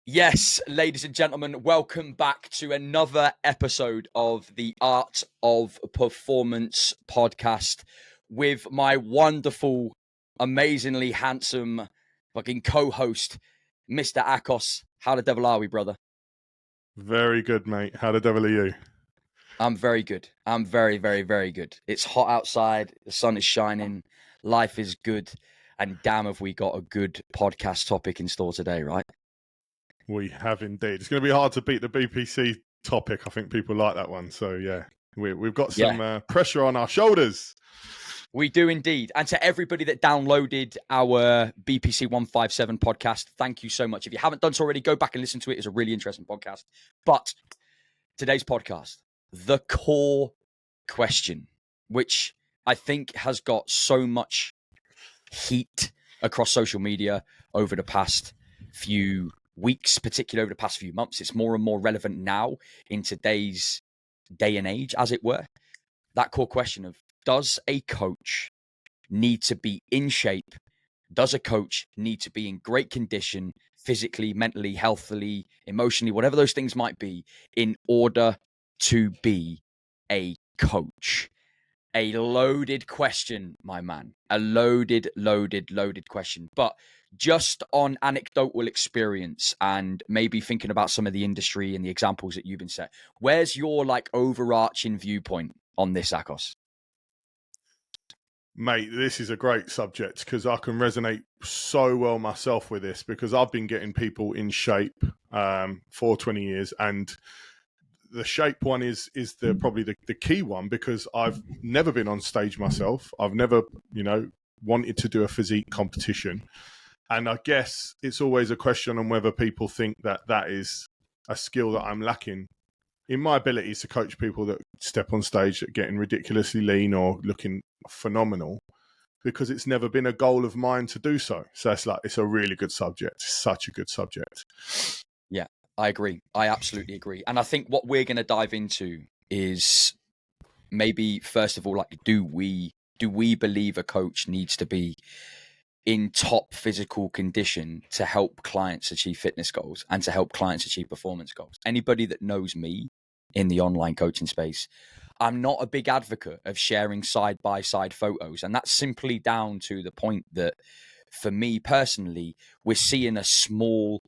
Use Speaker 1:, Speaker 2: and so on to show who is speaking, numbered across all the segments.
Speaker 1: Yes, ladies and gentlemen, welcome back to another episode of the Art of Performance podcast with my wonderful, amazingly handsome fucking co-host, Mr. Akos. How the devil are we, brother?
Speaker 2: Very good, mate. How the devil are you?
Speaker 1: I'm very good. I'm very, very, very good. It's hot outside. The sun is shining. Life is good. And damn, have we got a good podcast topic in store today, right?
Speaker 2: We have indeed. It's going to be hard to beat the BPC topic. I think people like that one. So, yeah, we've got some pressure on our shoulders.
Speaker 1: We do indeed. And to everybody that downloaded our BPC 157 podcast, thank you so much. If you haven't done so already, go back and listen to it. It's a really interesting podcast. But today's podcast, the core question, which I think has got so much heat across social media over the past few weeks, particularly over the past few months. It's more and more relevant now in today's day and age, as it were. That core question of, does a coach need to be in shape? Does a coach need to be in great condition, physically, mentally, healthily, emotionally, whatever those things might be, in order to be a coach? A loaded question, my man. A loaded question. But just on anecdotal experience and maybe thinking about some of the industry and the examples that you've been set, where's your overarching viewpoint on this, Akos?
Speaker 2: Mate, this is a great subject because I can resonate so well myself with this because I've been getting people in shape for 20 years, and the shape one is probably the key one because I've never been on stage myself. I've never, wanted to do a physique competition. And I guess it's always a question on whether people think that is a skill that I'm lacking in my abilities to coach people that step on stage that getting ridiculously lean or looking phenomenal, because it's never been a goal of mine to do so. So it's a really good subject. Such a good subject.
Speaker 1: Yeah, I agree. I absolutely agree. And I think what we're going to dive into is maybe, first of all, do we believe a coach needs to be in top physical condition to help clients achieve fitness goals and to help clients achieve performance goals? Anybody that knows me in the online coaching space, I'm not a big advocate of sharing side-by-side photos. And that's simply down to the point that, for me personally, we're seeing a small,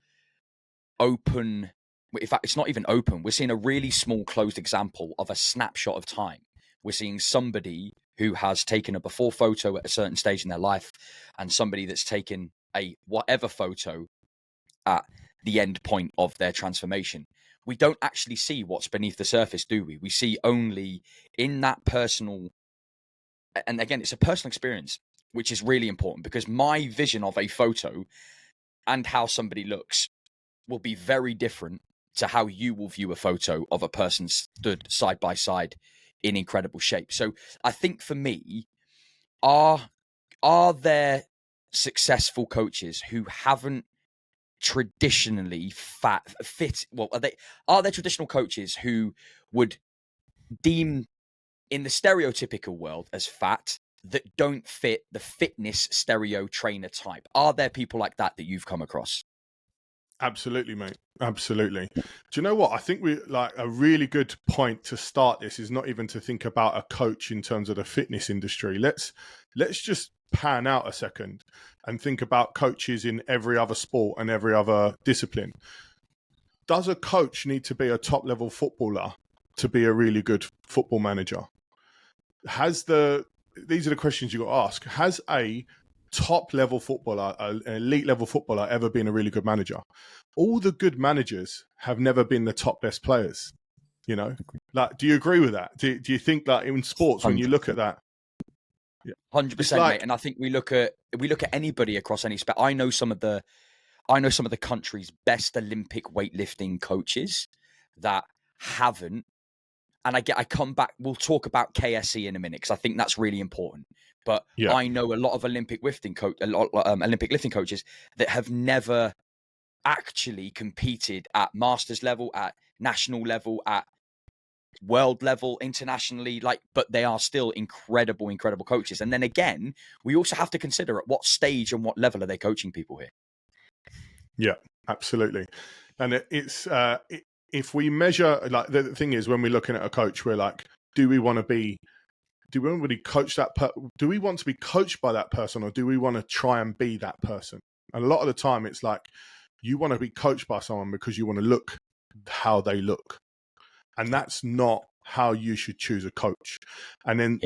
Speaker 1: open, in fact, it's not even open. We're seeing a really small closed example of a snapshot of time. We're seeing somebody who has taken a before photo at a certain stage in their life and somebody that's taken a whatever photo at the end point of their transformation. We don't actually see what's beneath the surface, do we? We see only in that personal, and again, it's a personal experience, which is really important because my vision of a photo and how somebody looks will be very different to how you will view a photo of a person stood side by side in incredible shape. So I think for me, are there successful coaches who haven't traditionally fit? Well, are there traditional coaches who would deem in the stereotypical world as fat that don't fit the fitness stereo trainer type? Are there people like that you've come across?
Speaker 2: Absolutely, mate. Absolutely. Do you know what? I think a really good point to start this is not even to think about a coach in terms of the fitness industry. Let's just pan out a second and think about coaches in every other sport and every other discipline. Does a coach need to be a top level footballer to be a really good football manager? These are the questions you got to ask. Has a top level footballer, an elite level footballer, ever been a really good manager? All the good managers have never been the top best players. Do you agree with that? Do you think that in sports, 100%. When you look at that,
Speaker 1: 100%, mate. And I think we look at anybody across any sport. I know some of the country's best Olympic weightlifting coaches that haven't. And I come back. We'll talk about KSE in a minute because I think that's really important. But I know a lot of Olympic lifting coaches that have never actually competed at masters level, at national level, at world level, internationally. But they are still incredible coaches. And then again, we also have to consider at what stage and what level are they coaching people here.
Speaker 2: Yeah, absolutely. And if we measure, like the thing is, when we're looking at a coach, we're like, do we want to be coach that? Do we want to be coached by that person, or do we want to try and be that person? And a lot of the time, it's like you want to be coached by someone because you want to look how they look, and that's not how you should choose a coach. And then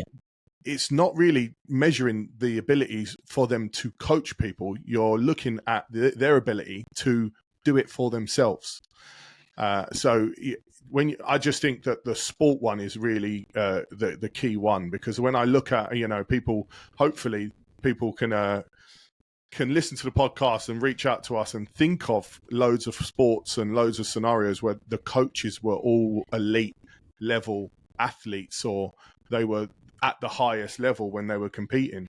Speaker 2: it's not really measuring the abilities for them to coach people. You're looking at their ability to do it for themselves. So I just think that the sport one is really the key one, because when I look at, people, hopefully people can listen to the podcast and reach out to us and think of loads of sports and loads of scenarios where the coaches were all elite level athletes, or they were at the highest level when they were competing.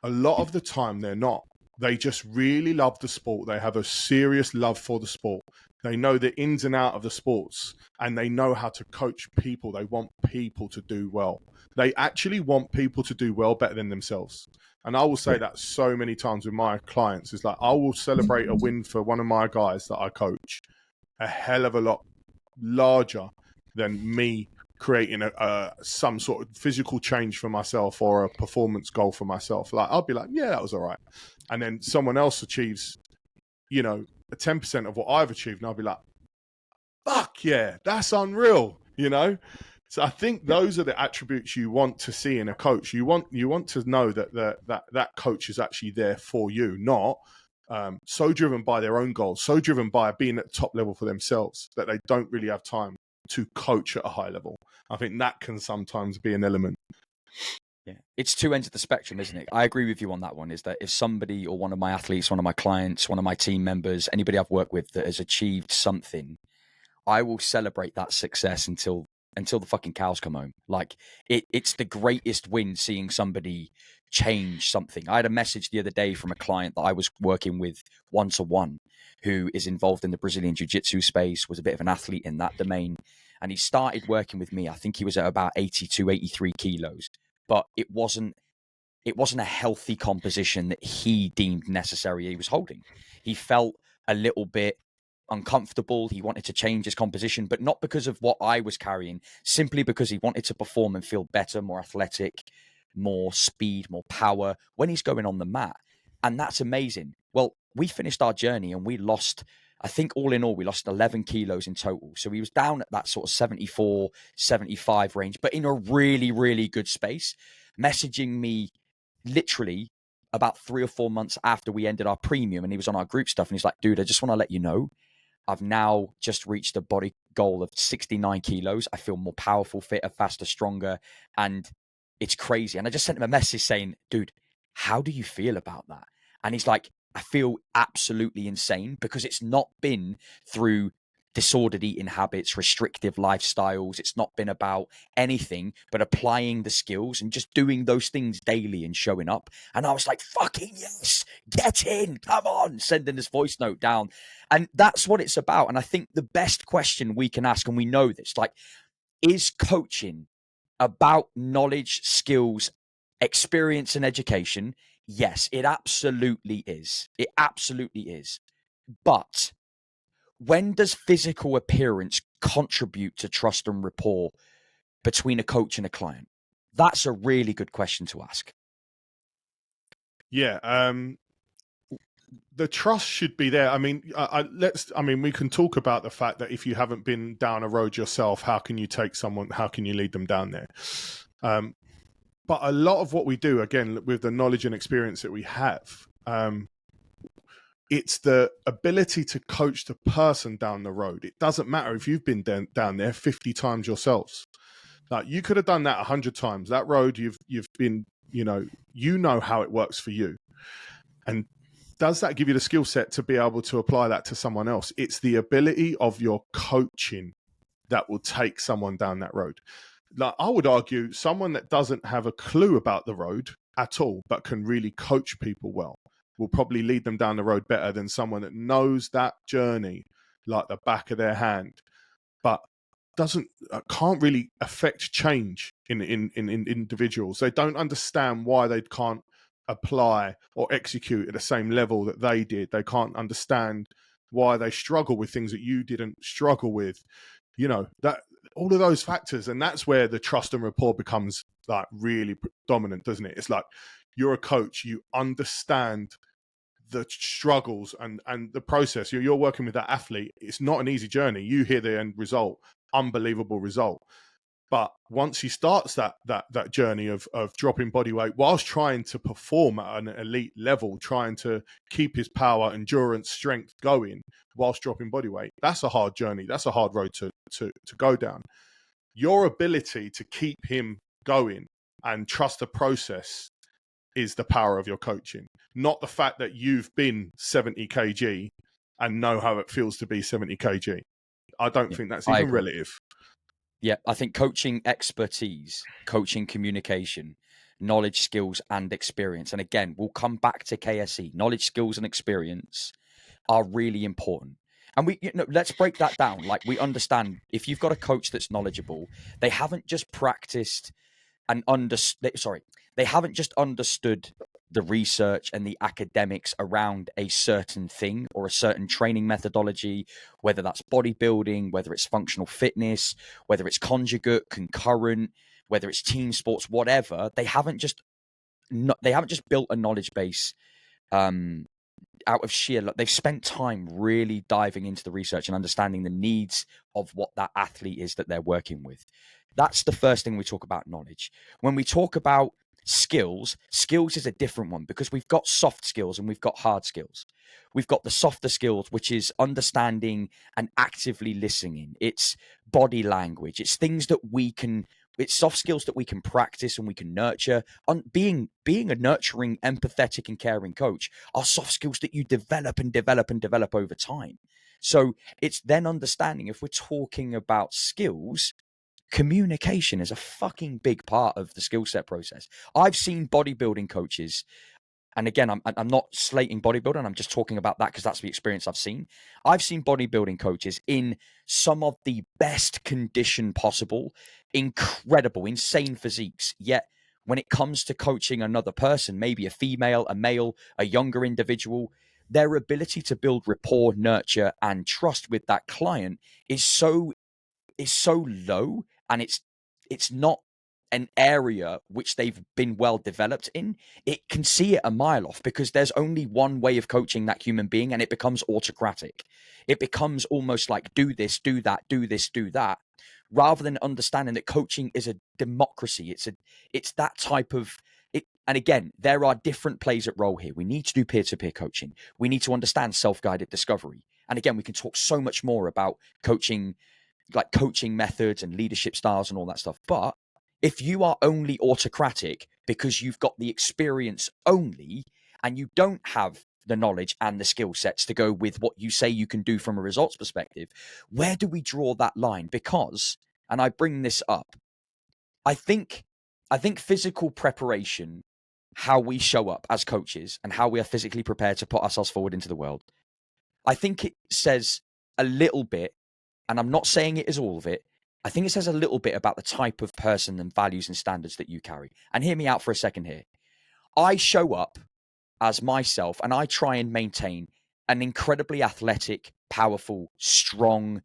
Speaker 2: A lot of the time they're not. They just really love the sport. They have a serious love for the sport. They know the ins and out of the sports, and they know how to coach people. They want people to do well. They actually want people to do well better than themselves. And I will say that so many times with my clients. Is like, I will celebrate a win for one of my guys that I coach a hell of a lot larger than me creating some sort of physical change for myself or a performance goal for myself. Like, I'll be like, yeah, that was all right. And then someone else achieves, 10% of what I've achieved, and I'll be like, fuck yeah, that's unreal, So I think those are the attributes you want to see in a coach. You want to know that coach is actually there for you, not so driven by their own goals, so driven by being at the top level for themselves that they don't really have time to coach at a high level. I think that can sometimes be an element.
Speaker 1: Yeah, it's two ends of the spectrum, isn't it? I agree with you on that one, is that if somebody or one of my athletes, one of my clients, one of my team members, anybody I've worked with that has achieved something, I will celebrate that success until the fucking cows come home. Like, it's the greatest win seeing somebody change something. I had a message the other day from a client that I was working with one-to-one, who is involved in the Brazilian jiu-jitsu space, was a bit of an athlete in that domain. And he started working with me. I think he was at about 82, 83 kilos. But it wasn't a healthy composition that he deemed necessary he was holding. He felt a little bit uncomfortable. He wanted to change his composition, but not because of what I was carrying, simply because he wanted to perform and feel better, more athletic, more speed, more power when he's going on the mat. And that's amazing. Well, we finished our journey and we lost, I think all in all, we lost 11 kilos in total. So he was down at that sort of 74, 75 range, but in a really, really good space, messaging me literally about 3 or 4 months after we ended our premium, and he was on our group stuff. And he's like, dude, I just want to let you know, I've now just reached a body goal of 69 kilos. I feel more powerful, fitter, faster, stronger. And it's crazy. And I just sent him a message saying, dude, how do you feel about that? And he's like, I feel absolutely insane, because it's not been through disordered eating habits, restrictive lifestyles. It's not been about anything but applying the skills and just doing those things daily and showing up. And I was like, fucking yes, get in, come on, sending this voice note down. And that's what it's about. And I think the best question we can ask, and we know this, like, is coaching about knowledge, skills, experience, and education? Yes, it absolutely is. It absolutely is. But when does physical appearance contribute to trust and rapport between a coach and a client? That's a really good question to ask.
Speaker 2: Yeah, the trust should be there. I mean, we can talk about the fact that if you haven't been down a road yourself, how can you lead them down there? But a lot of what we do, again, with the knowledge and experience that we have, it's the ability to coach the person down the road. It doesn't matter if you've been down there 50 times yourselves. Like, you could have done that 100 times. That road you've been, you know how it works for you. And does that give you the skill set to be able to apply that to someone else? It's the ability of your coaching that will take someone down that road. Like, I would argue someone that doesn't have a clue about the road at all, but can really coach people well, will probably lead them down the road better than someone that knows that journey like the back of their hand, but can't really affect change in individuals. They don't understand why they can't apply or execute at the same level that they did. They can't understand why they struggle with things that you didn't struggle with, you know, that all of those factors. And that's where the trust and rapport becomes like really dominant, doesn't it? It's like, you're a coach, you understand the struggles and the process. You're working with that athlete. It's not an easy journey. You hear the end result, unbelievable result. But once he starts that journey of dropping body weight whilst trying to perform at an elite level, trying to keep his power, endurance, strength going whilst dropping body weight, that's a hard journey. That's a hard road to go down. Your ability to keep him going and trust the process is the power of your coaching, not the fact that you've been 70 kg and know how it feels to be 70 kg. I don't think that's even relative.
Speaker 1: Yeah, I think coaching expertise, coaching communication, knowledge, skills, and experience. And again, we'll come back to KSE. Knowledge, skills, and experience are really important. And let's break that down. Like, we understand, if you've got a coach that's knowledgeable, they haven't just practiced and they haven't just understood the research and the academics around a certain thing or a certain training methodology, whether that's bodybuilding, whether it's functional fitness, whether it's conjugate, concurrent, whether it's team sports, whatever. They haven't just built a knowledge base out of sheer luck. They've spent time really diving into the research and understanding the needs of what that athlete is that they're working with. That's the first thing we talk about knowledge. When we talk about skills is a different one, because we've got soft skills and we've got hard skills. We've got the softer skills, which is understanding and actively listening. It's body language. It's things that it's soft skills that we can practice and we can nurture. Being a nurturing, empathetic, and caring coach are soft skills that you develop and develop and develop over time. So it's then understanding, if we're talking about skills, communication is a fucking big part of the skill set process. I've seen bodybuilding coaches, and again, I'm not slating bodybuilding, I'm just talking about that because that's the experience I've seen. I've seen bodybuilding coaches in some of the best condition possible, incredible, insane physiques, yet when it comes to coaching another person, maybe a female, a male, a younger individual, their ability to build rapport, nurture, and trust with that client is so low, and it's not an area which they've been well developed in. It can see it a mile off, because there's only one way of coaching that human being, and it becomes autocratic. It becomes almost like, do this, do that, do this, do that, rather than understanding that coaching is a democracy. It's that type of it. And again, there are different plays at role here. We need to do peer-to-peer coaching. We need to understand self-guided discovery. And again, we can talk so much more about coaching, like coaching methods and leadership styles and all that stuff. But if you are only autocratic because you've got the experience only, and you don't have the knowledge and the skill sets to go with what you say you can do from a results perspective, where do we draw that line? Because, and I bring this up, I think physical preparation, how we show up as coaches and how we are physically prepared to put ourselves forward into the world, I think it says a little bit, and I'm not saying it is all of it, I think it says a little bit about the type of person and values and standards that you carry. And hear me out for a second here. I show up as myself, and I try and maintain an incredibly athletic, powerful, strong,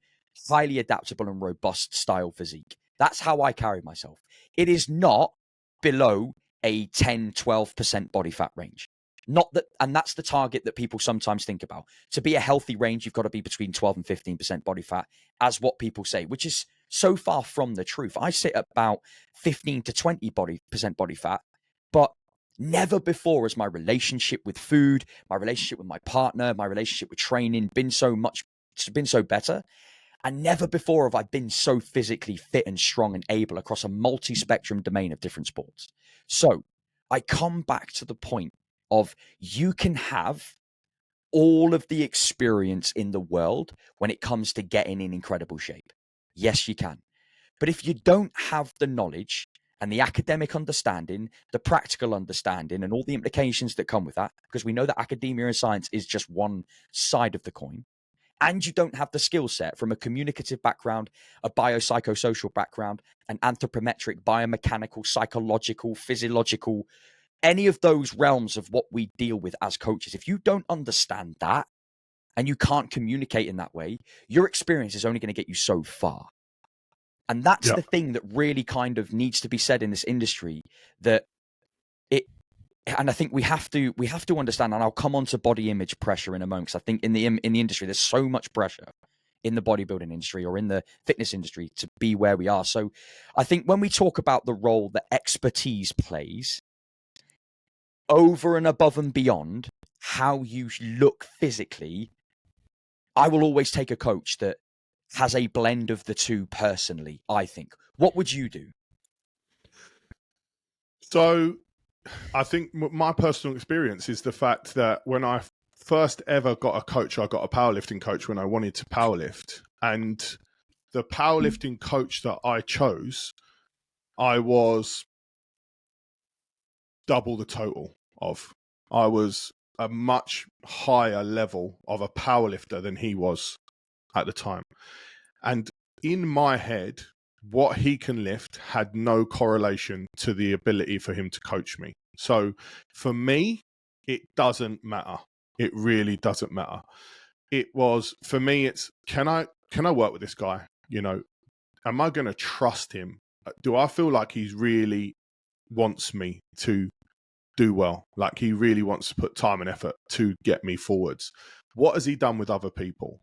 Speaker 1: highly adaptable, and robust style physique. That's how I carry myself. It is not below a 10, 12% body fat range. Not that, and that's the target that people sometimes think about. To be a healthy range, you've got to be between 12 and 15% body fat, as what people say, which is so far from the truth. I sit at about 15 to 20% body fat, but never before has my relationship with food, my relationship with my partner, my relationship with training been so better. And never before have I been so physically fit and strong and able across a multi-spectrum domain of different sports. So I come back to the point of, you can have all of the experience in the world when it comes to getting in incredible shape. Yes, you can. But if you don't have the knowledge and the academic understanding, the practical understanding, and all the implications that come with that, because we know that academia and science is just one side of the coin, and you don't have the skill set from a communicative background, a biopsychosocial background, an anthropometric, biomechanical, psychological, physiological, any of those realms of what we deal with as coaches, if you don't understand that, and you can't communicate in that way, your experience is only going to get you so far. And that's
Speaker 2: Yeah.
Speaker 1: the thing that really kind of needs to be said in this industry, that it, and I think we have to understand, and I'll come on to body image pressure in a moment, because I think in the industry, there's so much pressure in the bodybuilding industry or in the fitness industry to be where we are. So I think when we talk about the role that expertise plays over and above and beyond how you look physically, I will always take a coach that has a blend of the two personally, I think. What would you do?
Speaker 2: So I think my personal experience is the fact that when I first ever got a coach, I got a powerlifting coach when I wanted to powerlift. And the powerlifting coach that I chose, I was double the total of. I was a much higher level of a powerlifter than he was at the time. And in my head, what he can lift had no correlation to the ability for him to coach me. So for me, it doesn't matter. It really doesn't matter. It was, for me, it's, can I work with this guy? You know, am I going to trust him? Do I feel like he's really wants me to do well? Like he really wants to put time and effort to get me forwards. What has he done with other people?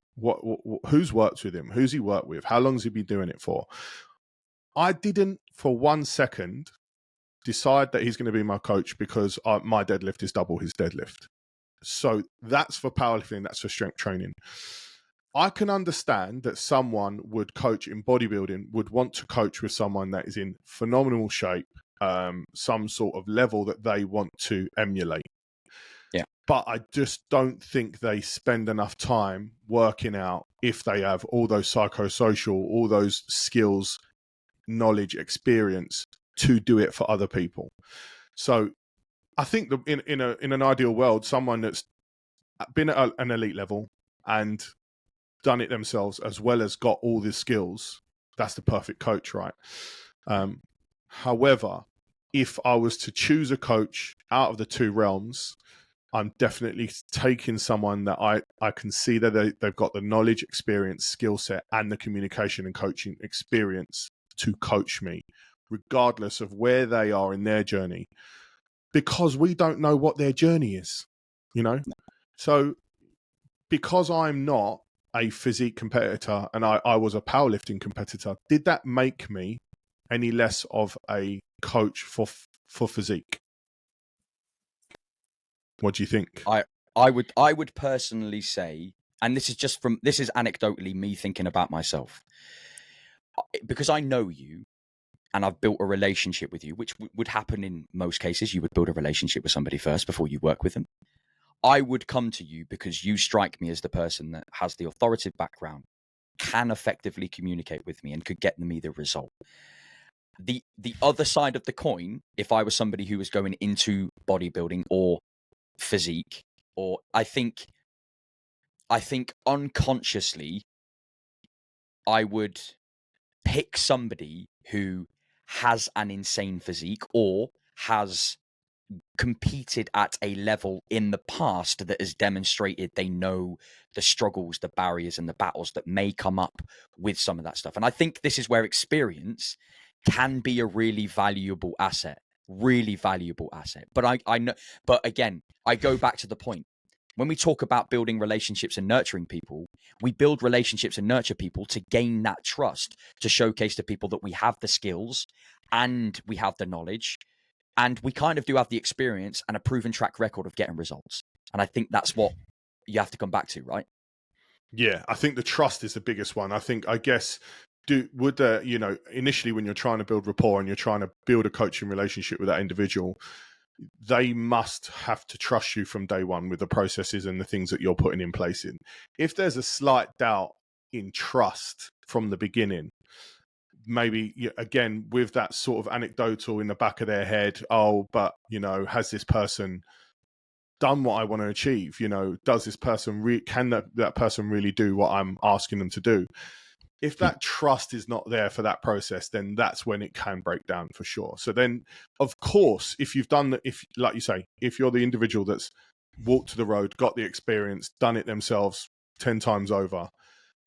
Speaker 2: Who's worked with him? Who's he worked with? How long has he been doing it for? I didn't for 1 second decide that he's going to be my coach because my deadlift is double his deadlift. So that's for powerlifting. That's for strength training. I can understand that someone would coach in bodybuilding, would want to coach with someone that is in phenomenal shape, some sort of level that they want to emulate.
Speaker 1: Yeah.
Speaker 2: But I just don't think they spend enough time working out if they have all those psychosocial, all those skills, knowledge, experience to do it for other people. So I think that in an ideal world, someone that's been at an elite level and done it themselves, as well as got all the skills, that's the perfect coach, right? However, if I was to choose a coach out of the two realms, I'm definitely taking someone that I can see that they've got the knowledge, experience, skill set, and the communication and coaching experience to coach me, regardless of where they are in their journey, because we don't know what their journey is, you know? So because I'm not a physique competitor and I was a powerlifting competitor, did that make me any less of a coach for physique? What do you think?
Speaker 1: I would personally say, and this is anecdotally me thinking about myself, because I know you and I've built a relationship with you, which would happen in most cases. You would build a relationship with somebody first before you work with them. I would come to you because you strike me as the person that has the authoritative background, can effectively communicate with me, and could get me the result. The other side of the coin, if I was somebody who was going into bodybuilding or physique, or I think unconsciously I would pick somebody who has an insane physique or has competed at a level in the past that has demonstrated they know the struggles, the barriers, and the battles that may come up with some of that stuff. And I think this is where experience can be a really valuable asset. But I know, but again, I go back to the point. When we talk about building relationships and nurturing people, we build relationships and nurture people to gain that trust, to showcase to people that we have the skills and we have the knowledge, and we kind of do have the experience and a proven track record of getting results. And I think that's what you have to come back to, right?
Speaker 2: Yeah, I think the trust is the biggest one. I guess, initially when you're trying to build rapport and you're trying to build a coaching relationship with that individual, they must have to trust you from day one with the processes and the things that you're putting in place. If there's a slight doubt in trust from the beginning, maybe again with that sort of anecdotal in the back of their head, but has this person done what I want to achieve? Does this person can that person really do what I'm asking them to do? If that trust is not there for that process, then that's when it can break down for sure. So then, of course, if you've done that, like you say, if you're the individual that's walked to the road, got the experience, done it themselves, 10 times over,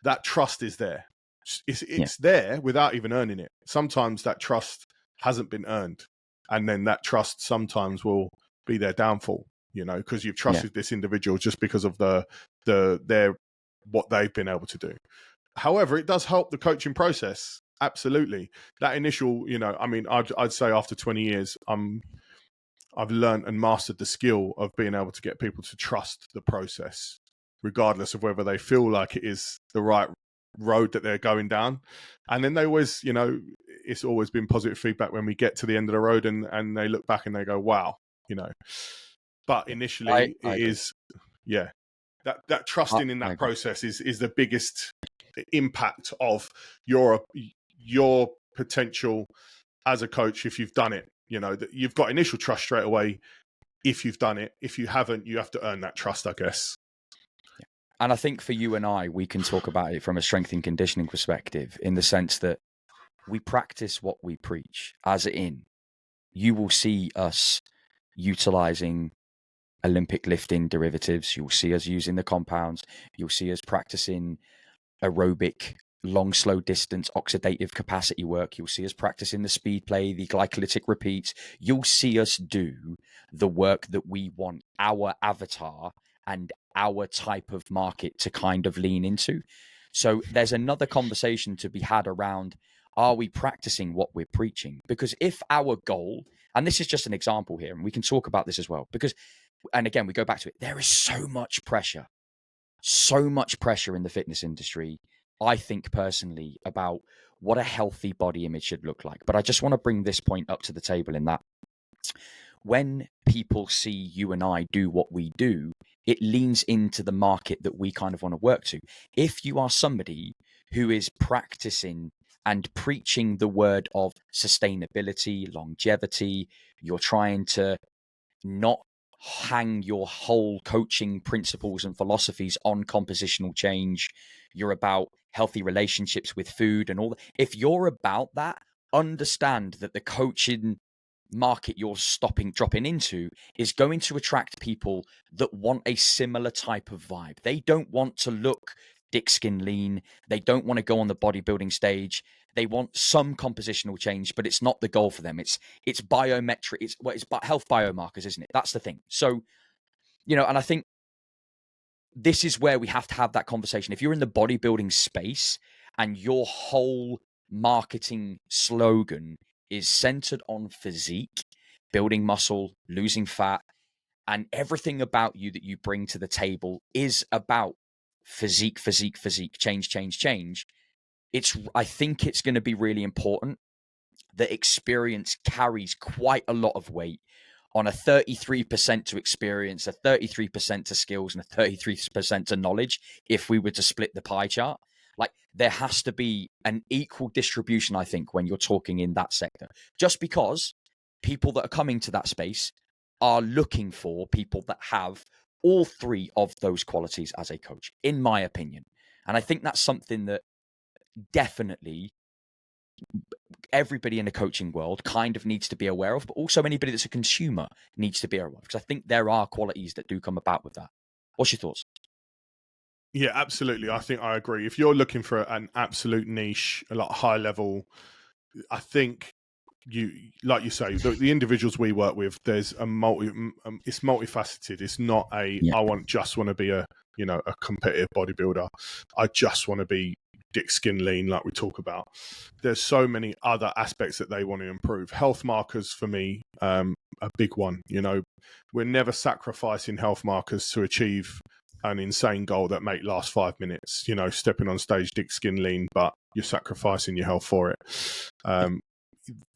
Speaker 2: that trust is there. It's
Speaker 1: Yeah.
Speaker 2: there without even earning it. Sometimes that trust hasn't been earned, and then that trust sometimes will be their downfall, you know, because you've trusted this individual just because of their what they've been able to do. However, it does help the coaching process. Absolutely. That initial, you know, I mean, I'd say after 20 years, I've learned and mastered the skill of being able to get people to trust the process, regardless of whether they feel like it is the right road that they're going down. And then they always, you know, it's always been positive feedback when we get to the end of the road and they look back and they go, wow, you know. But initially
Speaker 1: I
Speaker 2: it
Speaker 1: agree.
Speaker 2: is, yeah, that trusting in
Speaker 1: I
Speaker 2: that
Speaker 1: agree.
Speaker 2: process is the biggest impact of your potential as a coach if you've done it. You know, that you've got initial trust straight away if you've done it. If you haven't, you have to earn that trust, I guess.
Speaker 1: And I think for you and I, we can talk about it from a strength and conditioning perspective in the sense that we practice what we preach, as in, you will see us utilizing Olympic lifting derivatives. You'll see us using the compounds. You'll see us practicing aerobic, long, slow distance, oxidative capacity work. You'll see us practicing the speed play, the glycolytic repeats. You'll see us do the work that we want our avatar and our type of market to kind of lean into. So there's another conversation to be had around, are we practicing what we're preaching? Because if our goal, and this is just an example here, and we can talk about this as well, because, and again, we go back to it, there is so much pressure in the fitness industry, I think personally, about what a healthy body image should look like. But I just want to bring this point up to the table in that when people see you and I do what we do, it leans into the market that we kind of want to work to. If you are somebody who is practicing and preaching the word of sustainability, longevity, you're trying to not hang your whole coaching principles and philosophies on compositional change. You're about healthy relationships with food and all that. If you're about that, understand that the coaching market you're dropping into is going to attract people that want a similar type of vibe. They don't want to look dick skin lean. They don't want to go on the bodybuilding stage. They want some compositional change, but it's not the goal for them. It's biometric. It's health biomarkers, isn't it? That's the thing. So, you know, and I think this is where we have to have that conversation. If you're in the bodybuilding space and your whole marketing slogan is centered on physique, building muscle, losing fat, and everything about you that you bring to the table is about physique, change. I think it's going to be really important that experience carries quite a lot of weight on a 33% to experience, a 33% to skills, and a 33% to knowledge. If we were to split the pie chart, like there has to be an equal distribution, I think, when you're talking in that sector, just because people that are coming to that space are looking for people that have all three of those qualities as a coach, in my opinion. And I think that's something that definitely everybody in the coaching world kind of needs to be aware of, but also anybody that's a consumer needs to be aware of, because I think there are qualities that do come about with that. What's your thoughts?
Speaker 2: Yeah, absolutely. I think I agree. If you're looking for an absolute niche, a lot high level, I think you, like you say, the individuals we work with, there's a it's multifaceted. It's not
Speaker 1: Yeah.
Speaker 2: just want to be a, you know, a competitive bodybuilder. I just want to be dick skin lean, like we talk about. There's so many other aspects that they want to improve. Health markers for me, a big one. You know, we're never sacrificing health markers to achieve an insane goal that may last 5 minutes. You know, stepping on stage dick skin lean, but you're sacrificing your health for it.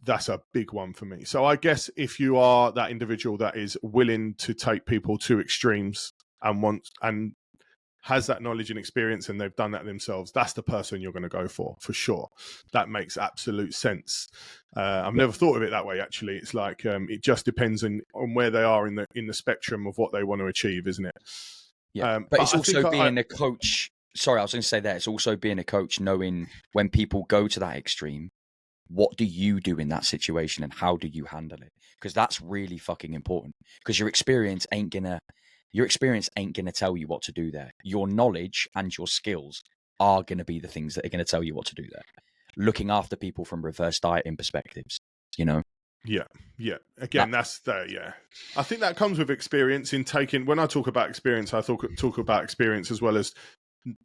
Speaker 2: That's a big one for me. So I guess if you are that individual that is willing to take people to extremes and has that knowledge and experience, and they've done that themselves, that's the person you're going to go for sure. That makes absolute sense. I've never thought of it that way, actually. It's like it just depends on where they are in the spectrum of what they want to achieve, isn't it?
Speaker 1: Yeah. But it's also being
Speaker 2: I
Speaker 1: a coach. Sorry, I was going to say that. It's also being a coach, knowing when people go to that extreme, what do you do in that situation and how do you handle it? Because that's really fucking important. Because your experience ain't going to Your experience ain't going to tell you what to do there. Your knowledge and your skills are going to be the things that are going to tell you what to do there. Looking after people from reverse dieting perspectives, you know?
Speaker 2: Yeah, yeah. Again, that's the yeah. I think that comes with experience in taking. When I talk about experience, I talk about experience as well as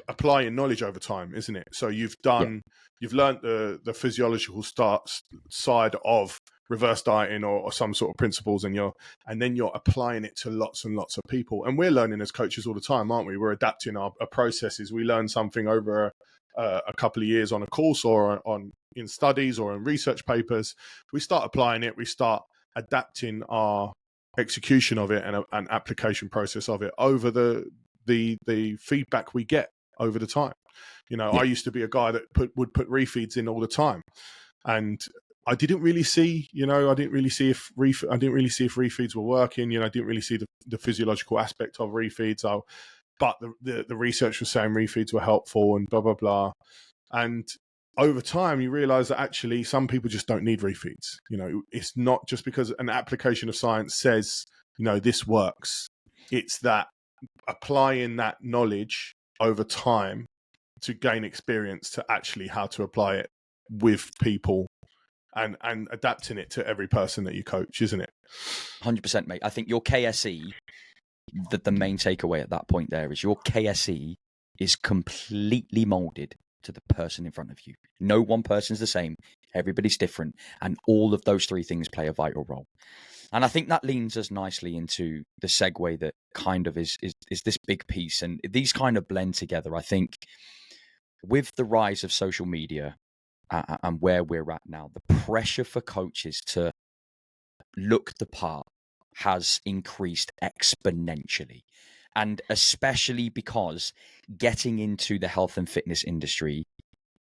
Speaker 2: applying knowledge over time, isn't it? So you've learned the physiological side of reverse dieting or some sort of principles, and then you're applying it to lots and lots of people. And we're learning as coaches all the time, aren't we? We're adapting our processes. We learn something over a couple of years on a course or in studies or in research papers. We start applying it. We start adapting our execution of it and an application process of it over the feedback we get over the time. I used to be a guy that would put refeeds in all the time, and I didn't really see, if refeeds were working. I didn't really see the physiological aspect of refeeds. But the research was saying refeeds were helpful and blah blah blah. And over time, you realize that actually some people just don't need refeeds. It's not just because an application of science says this works. It's that applying that knowledge over time to gain experience to actually how to apply it with people and adapting it to every person that you coach, isn't it?
Speaker 1: 100%, mate. I think your KSE, the main takeaway at that point there is your KSE is completely molded to the person in front of you. No one person's the same. Everybody's different. And all of those three things play a vital role. And I think that leans us nicely into the segue that kind of is this big piece. And these kind of blend together. I think with the rise of social media and where we're at now, the pressure for coaches to look the part has increased exponentially. And especially because getting into the health and fitness industry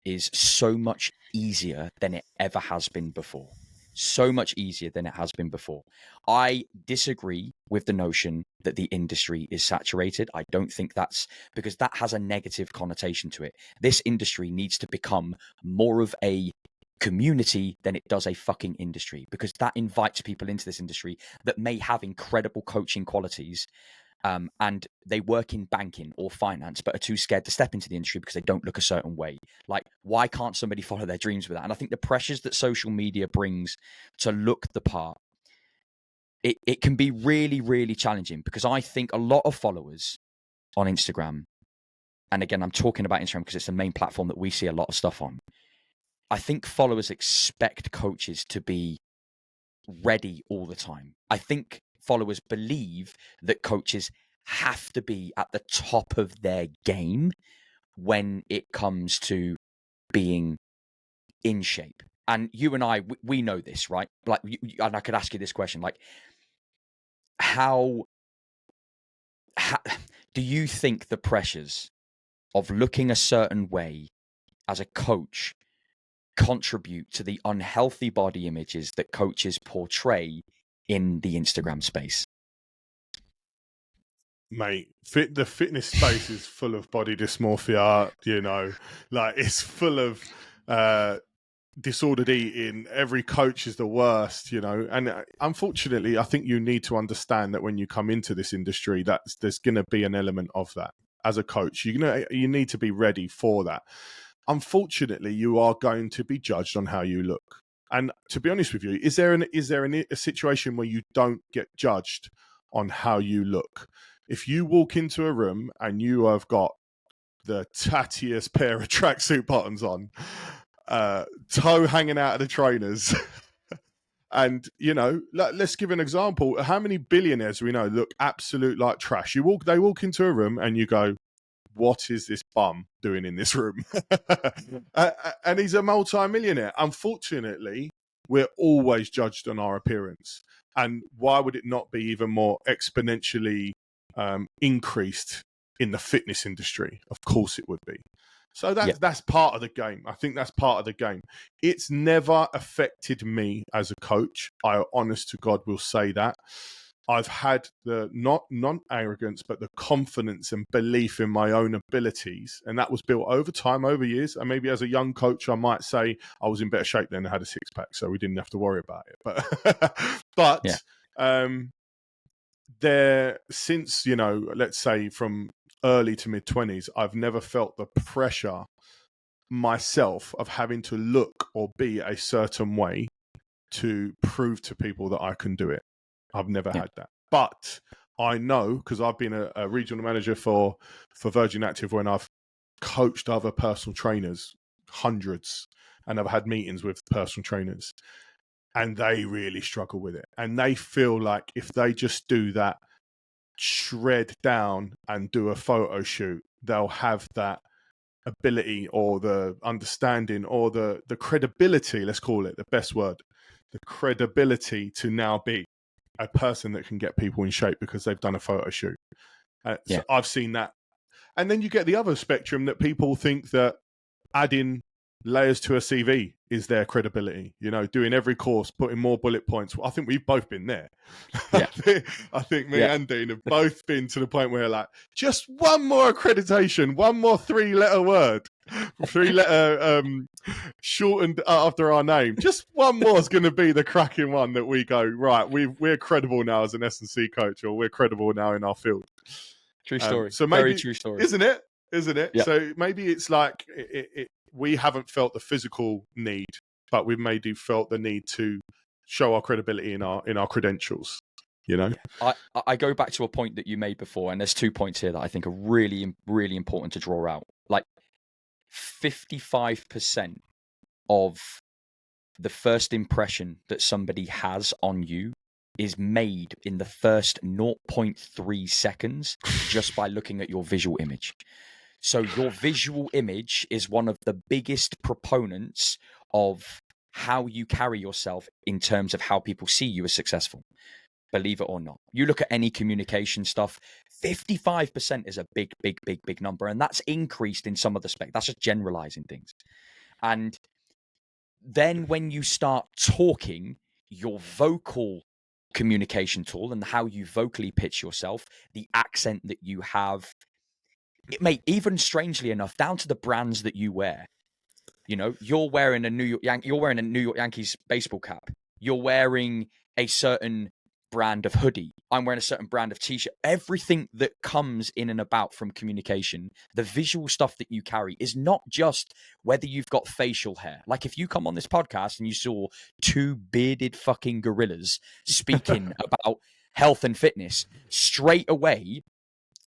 Speaker 1: is so much easier than it ever has been before. So much easier than it has been before. I disagree with the notion that the industry is saturated. I don't think that's because that has a negative connotation to it. This industry needs to become more of a community than it does a fucking industry, because that invites people into this industry that may have incredible coaching qualities, and they work in banking or finance but are too scared to step into the industry because they don't look a certain way. Like, why can't somebody follow their dreams with that? And I think the pressures that social media brings to look the part, it can be really, really challenging, because I think a lot of followers on Instagram, and again, I'm talking about Instagram because it's the main platform that we see a lot of stuff on. I think followers expect coaches to be ready all the time. I think followers believe that coaches have to be at the top of their game when it comes to being in shape. And you and I, we know this, right? Like, and I could ask you this question, like, how do you think the pressures of looking a certain way as a coach contribute to the unhealthy body images that coaches portray in the Instagram space?
Speaker 2: Mate, the fitness space is full of body dysmorphia, like it's full of disordered eating. Every coach is the worst, and unfortunately, I think you need to understand that when you come into this industry, there's going to be an element of that. As a coach, you need to be ready for that. Unfortunately, you are going to be judged on how you look. And to be honest with you, is there a situation where you don't get judged on how you look? If you walk into a room and you have got the tattiest pair of tracksuit bottoms on, toe hanging out of the trainers, and let's give an example. How many billionaires we know look absolute like trash? They walk into a room and you go, what is this bum doing in this room? And he's a multi-millionaire. Unfortunately, we're always judged on our appearance. And why would it not be even more exponentially increased in the fitness industry? Of course it would be. So that's part of the game. I think that's part of the game. It's never affected me as a coach. I, honest to God, will say that. I've had the non-arrogance, but the confidence and belief in my own abilities. And that was built over time, over years. And maybe as a young coach, I might say I was in better shape then. I had a six-pack, so we didn't have to worry about it. But since, you know, let's say from early to mid 20s, I've never felt the pressure myself of having to look or be a certain way to prove to people that I can do it. I've never had that. But I know, because I've been a regional manager for Virgin Active when I've coached other personal trainers, hundreds, and I've had meetings with personal trainers, and they really struggle with it. And they feel like if they just do that, shred down and do a photo shoot, they'll have that ability or the understanding or the credibility, let's call it the best word, the credibility to now be a person that can get people in shape because they've done a photo shoot. So I've seen that. And then you get the other spectrum that people think that adding layers to a CV is their credibility, you know, doing every course, putting more bullet points. I think we've both been there.
Speaker 1: Yeah.
Speaker 2: I think me and Dean have both been to the point where like, just one more accreditation, one more 3-letter word, 3-letter shortened after our name. Just one more is going to be the cracking one that we go, right, we're credible now as an S&C coach, or we're credible now in our field.
Speaker 1: True story.
Speaker 2: So maybe,
Speaker 1: very true story.
Speaker 2: Isn't it?
Speaker 1: Yeah.
Speaker 2: So maybe it's like we haven't felt the physical need, but we've maybe felt the need to show our credibility in our credentials. You know,
Speaker 1: I go back to a point that you made before, and there's 2 points here that I think are really, really important to draw out. Like 55% of the first impression that somebody has on you is made in the first 0.3 seconds just by looking at your visual image. So your visual image is one of the biggest proponents of how you carry yourself in terms of how people see you as successful. Believe it or not. You look at any communication stuff, 55% is a big, big, big, big number. And that's increased in some of the spec. That's just generalizing things. And then when you start talking, your vocal communication tool and how you vocally pitch yourself, the accent that you have, it may even strangely enough, down to the brands that you wear. You know, you're wearing a New York Yankees baseball cap. You're wearing a certain brand of hoodie. I'm wearing a certain brand of t-shirt. Everything that comes in and about from communication, the visual stuff that you carry is not just whether you've got facial hair. Like if you come on this podcast and you saw 2 bearded fucking gorillas speaking about health and fitness, straight away,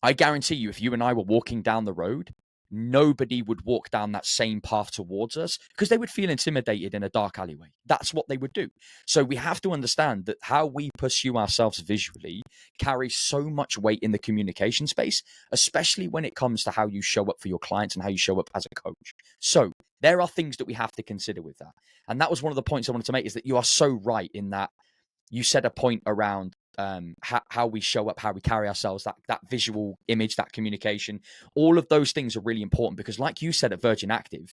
Speaker 1: I guarantee you, if you and I were walking down the road, nobody would walk down that same path towards us because they would feel intimidated in a dark alleyway. That's what they would do. So we have to understand that how we pursue ourselves visually carries so much weight in the communication space, especially when it comes to how you show up for your clients and how you show up as a coach. So there are things that we have to consider with that. And that was one of the points I wanted to make, is that you are so right in that you said a point around how we show up, how we carry ourselves, that visual image, that communication. All of those things are really important because, like you said at Virgin Active,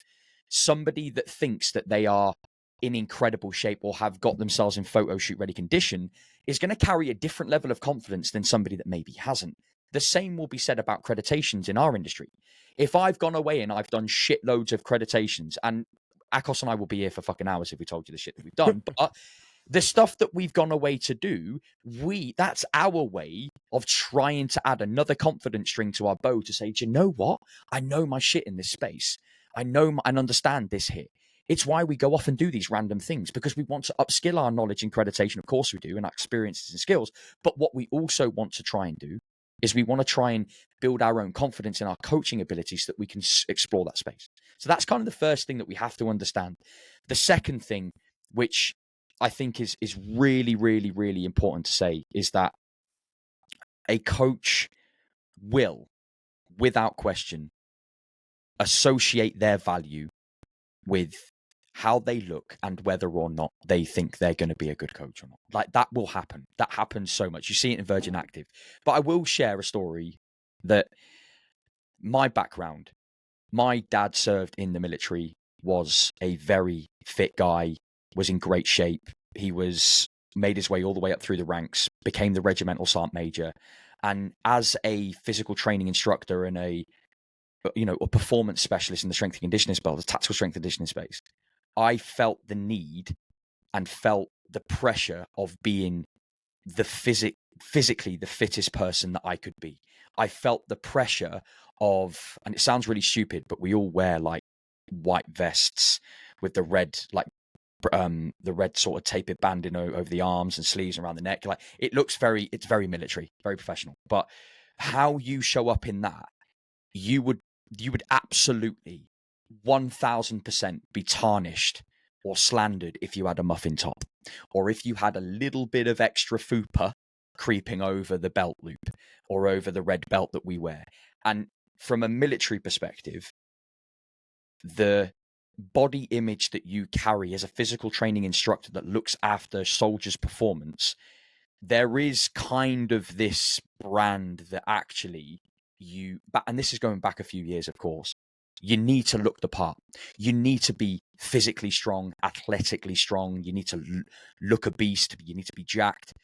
Speaker 1: somebody that thinks that they are in incredible shape or have got themselves in photo shoot ready condition is going to carry a different level of confidence than somebody that maybe hasn't. The same will be said about accreditations in our industry. If I've gone away and I've done shitloads of accreditations, and Akos and I will be here for fucking hours if we told you the shit that we've done, but the stuff that we've gone away to do, that's our way of trying to add another confidence string to our bow to say, do you know what? I know my shit in this space. I know and understand this here. It's why we go off and do these random things, because we want to upskill our knowledge and accreditation. Of course we do, and our experiences and skills. But what we also want to try and do is we want to try and build our own confidence in our coaching abilities so that we can explore that space. So that's kind of the first thing that we have to understand. The second thing, which I think is really, really, really important to say, is that a coach will, without question, associate their value with how they look and whether or not they think they're going to be a good coach or not. Like, that will happen. That happens so much. You see it in Virgin Active. But I will share a story that my background, my dad served in the military, was a very fit guy, was in great shape. He made his way all the way up through the ranks, became the regimental sergeant major. And as a physical training instructor and a performance specialist in the strength and conditioning space, the tactical strength and conditioning space, I felt the need and felt the pressure of being the physically the fittest person that I could be. I felt the pressure of, and it sounds really stupid, but we all wear like white vests with the red, like the red sort of tapered banding over the arms and sleeves around the neck. Like it's very military, very professional. But how you show up in that, you would absolutely 1000% be tarnished or slandered if you had a muffin top, or if you had a little bit of extra fupa creeping over the belt loop or over the red belt that we wear. And from a military perspective, the body image that you carry as a physical training instructor that looks after soldiers' performance, there is kind of this brand that actually and this is going back a few years, of course, you need to look the part. You need to be physically strong, athletically strong. You need to look a beast. You need to be jacked.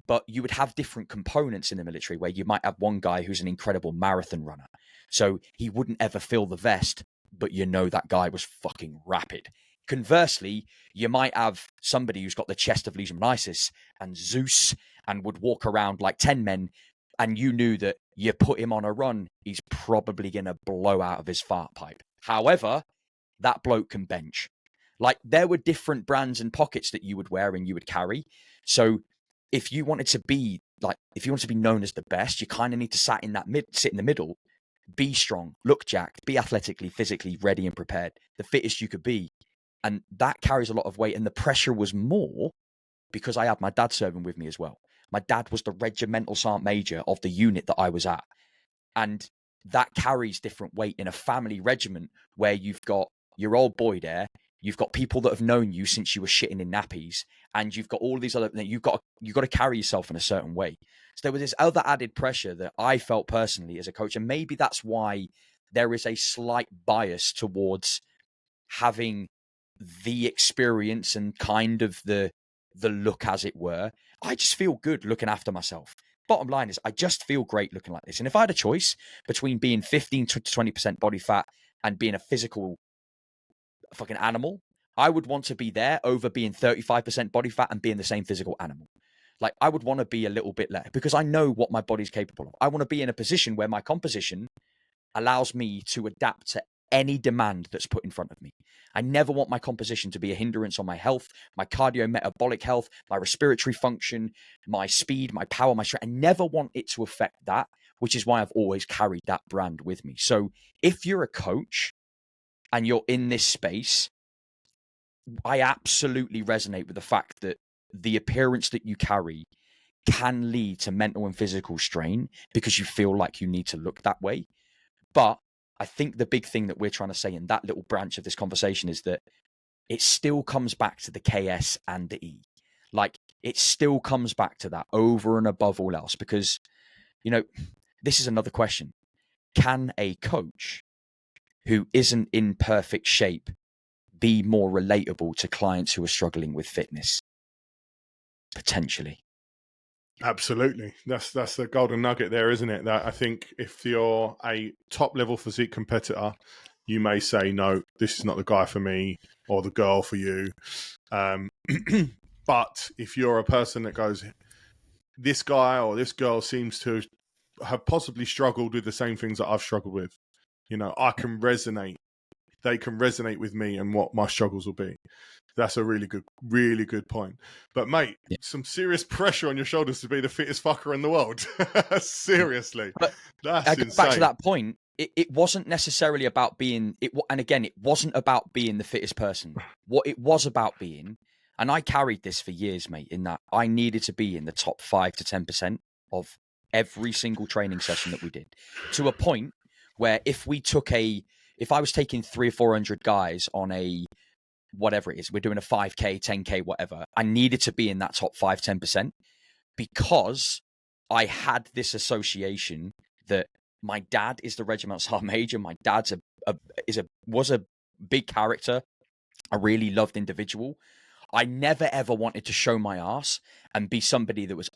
Speaker 1: But you would have different components in the military where you might have one guy who's an incredible marathon runner. So he wouldn't ever fill the vest, but that guy was fucking rapid. Conversely, you might have somebody who's got the chest of leishmaniasis and Zeus and would walk around like 10 men, and you knew that you put him on a run, he's probably going to blow out of his fart pipe. However, that bloke can bench. Like, there were different brands and pockets that you would wear and you would carry. So if you wanted to be known as the best, you kind of need to sit in the middle, be strong, look jacked, be athletically, physically ready and prepared, the fittest you could be. And that carries a lot of weight. And the pressure was more because I had my dad serving with me as well. My dad was the regimental sergeant major of the unit that I was at. And that carries different weight in a family regiment where you've got your old boy there, you've got people that have known you since you were shitting in nappies, and you've got all these other, you've got to carry yourself in a certain way. So there was this other added pressure that I felt personally as a coach. And maybe that's why there is a slight bias towards having the experience and kind of the look, as it were. I just feel good looking after myself. Bottom line is, I just feel great looking like this. And if I had a choice between being 15 to 20% body fat and being a physical fucking animal, I would want to be there over being 35% body fat and being the same physical animal. Like, I would want to be a little bit less because I know what my body's capable of. I want to be in a position where my composition allows me to adapt to any demand that's put in front of me. I never want my composition to be a hindrance on my health, my cardiometabolic health, my respiratory function, my speed, my power, my strength. I never want it to affect that, which is why I've always carried that brand with me. So if you're a coach and you're in this space, I absolutely resonate with the fact that the appearance that you carry can lead to mental and physical strain because you feel like you need to look that way. But I think the big thing that we're trying to say in that little branch of this conversation is that it still comes back to the KS and the E. Like, it still comes back to that over and above all else, because, this is another question. Can a coach who isn't in perfect shape be more relatable to clients who are struggling with fitness? Potentially.
Speaker 2: Absolutely. That's the golden nugget there, isn't it? That I think if you're a top level physique competitor, you may say, no, this is not the guy for me or the girl for you. But if you're a person that goes, this guy or this girl seems to have possibly struggled with the same things that I've struggled with, I can resonate. They can resonate with me and what my struggles will be. That's a really good point. But mate, some serious pressure on your shoulders to be the fittest fucker in the world. Seriously.
Speaker 1: But
Speaker 2: that's
Speaker 1: I go
Speaker 2: insane.
Speaker 1: back to that point. It wasn't necessarily about being it. And again, it wasn't about being the fittest person. What it was about being, and I carried this for years, mate, in that I needed to be in the top 5 to 10% of every single training session that we did, to a point where if I was taking 300 or 400 guys on a whatever it is, we're doing a 5K, 10K, whatever, I needed to be in that top 5, 10% because I had this association that my dad is the regimental sergeant major. My dad's was a big character, a really loved individual. I never ever wanted to show my ass and be somebody that was,